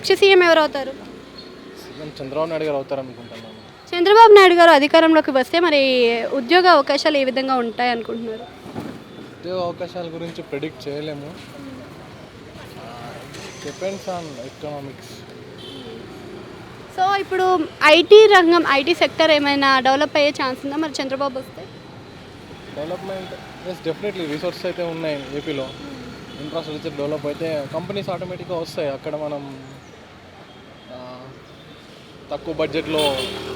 Next CM ఎవరు అవుతారు? CM Chandrababu Naidu గారు అవుతారు అనుకుంటున్నాను. చంద్రబాబు నాయుడు గారు అధికారంలోకి వస్తే మరి ఉద్యోగ అవకాశాలు ఏ విధంగా ఉంటాయి అనుకుంటున్నారు? ఉద్యోగ అవకాశాల గురించి ప్రెడిక్ట్ చేయలేము. Depends on economics. సో ఇప్పుడు ఐటీ రంగం, ఐటీ సెక్టర్ ఏమైనా డెవలప్ అయ్యే ఛాన్స్ ఉందా మరి చంద్రబాబు వస్తే? డెవలప్మెంట్ ఎస్ డెఫినెట్లీ రిసోర్సెస్ అయితే ఉన్నాయి ఏపీలో. ఇన్ఫ్రాస్ట్రక్చర్ డెవలప్ అయితే కంపెనీస్ ఆటోమేటిక్గా వస్తాయి. అక్కడ మనం తక్కువ బడ్జెట్లో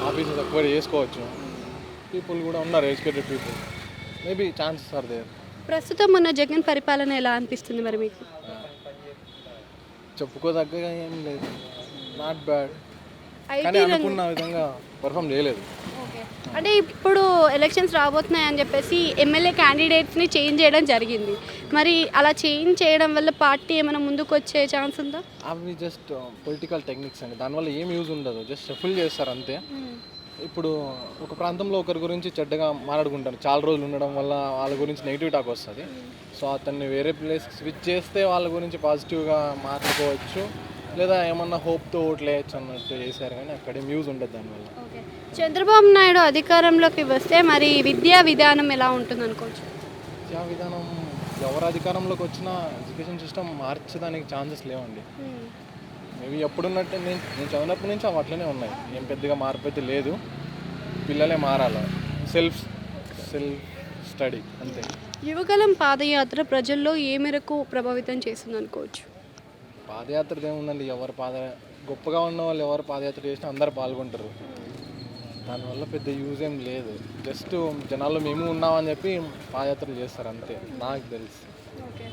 ఆఫీసెస్ అక్వైర్ చేసుకోవచ్చు. పీపుల్ కూడా ఉన్నారు, educated people. Maybe chances are there. ప్రస్తుతం ఉన్న జగన్ పరిపాలన ఎలా అనిపిస్తుంది మరి మీకు? చెప్పుకోదగ్గగా ఏం లేదు, నాట్ బ్యాడ్. కానీ ఐటీ అనుకున్న విధంగా పర్ఫామ్ చేయలేదు. ఓకే, అంటే ఇప్పుడు ఎలక్షన్స్ రాబోతున్నాయి అని చెప్పేసి ఎమ్మెల్యే క్యాండిడేట్స్ని చేంజ్ చేయడం జరిగింది. మరి అలా చేంజ్ చేయడం వల్ల పార్టీ ఏమైనా ముందుకు వచ్చే ఛాన్స్ ఉందా? అవి జస్ట్ పొలిటికల్ టెక్నిక్స్ అండి. దానివల్ల ఏం యూజ్ ఉండదు, జస్ట్ షఫుల్ చేస్తారు అంతే. ఇప్పుడు ఒక ప్రాంతంలో ఒకరి గురించి చెడ్డగా మాట్లాడుకుంటారు, చాలా రోజులు ఉండడం వల్ల వాళ్ళ గురించి నెగిటివ్ టాక్ వస్తుంది. సో అతన్ని వేరే ప్లేస్ స్విచ్ చేస్తే వాళ్ళ గురించి పాజిటివ్గా మాట్లాడుకోవచ్చు, లేదా ఏమన్నా హోప్తో ఓట్లు వేయచ్చు అన్నట్టు చేశారు. కానీ అక్కడేం యూజ్ ఉండదు దానివల్ల. ఓకే, చంద్రబాబు నాయుడు అధికారంలోకి వస్తే మరి విద్యా విధానం ఎలా ఉంటుంది అనుకోవచ్చు? విద్యా విధానం ఎవరు అధికారంలోకి వచ్చినా ఎడ్యుకేషన్ సిస్టమ్ మార్చడానికి ఛాన్సెస్ లేవండి. మేబీ ఎప్పుడున్నట్టు నేను చదివినప్పటి నుంచి అవి అట్లనే ఉన్నాయి. ఏం పెద్దగా మార్పు అయితే లేదు. పిల్లలే మారాలి, సెల్ఫ్ స్టడీ అంతే. యువగలం పాదయాత్ర ప్రజల్లో ఏ మేరకు ప్రభావితం చేస్తుంది అనుకోవచ్చు? పాదయాత్ర ఏముందండి, గొప్పగా ఉన్న వాళ్ళు ఎవరు పాదయాత్ర చేసినా అందరు పాల్గొంటారు. దానివల్ల పెద్ద యూజ్ ఏం లేదు. జస్ట్ జనాల్లో మేము ఉన్నామని చెప్పి పాదయాత్రలు చేస్తారు అంతే, నాకు తెలుసు. ఓకే,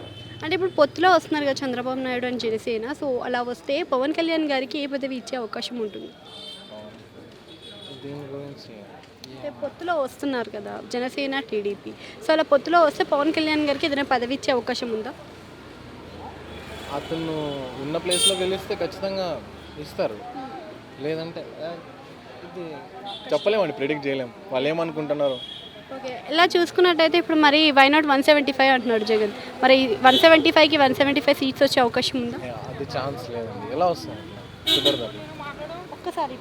అంటే ఇప్పుడు పొత్తులో వస్తున్నారు కదా చంద్రబాబు నాయుడు అని జనసేన. సో అలా వస్తే పవన్ కళ్యాణ్ గారికి ఏ పదవి ఇచ్చే అవకాశం ఉంటుంది? దీని గురించి అంటే పొత్తులో వస్తున్నారు కదా జనసేన టీడీపీ. సో అలా పొత్తులో వస్తే పవన్ కళ్యాణ్ గారికి ఏదైనా పదవి ఇచ్చే అవకాశం ఉందా? అతను ఉన్న ప్లేస్లో గెలిస్తే ఖచ్చితంగా ఇస్తారు. లేదంటే ఇది చెప్పలేమండి, ప్రిడిక్ట్ చేయలేము. వాళ్ళు ఏమనుకుంటున్నారు. ఓకే, ఇలా చూసుకున్నట్టయితే ఇప్పుడు మరి వై నాట్ 175 అంటున్నాడు జగన్. మరి 175కి 175 సీట్స్ వచ్చే అవకాశం ఉందా? అది ఛాన్స్ లేదండి. ఎలా వస్తుంది, కుదరదు. ఒక్కసారి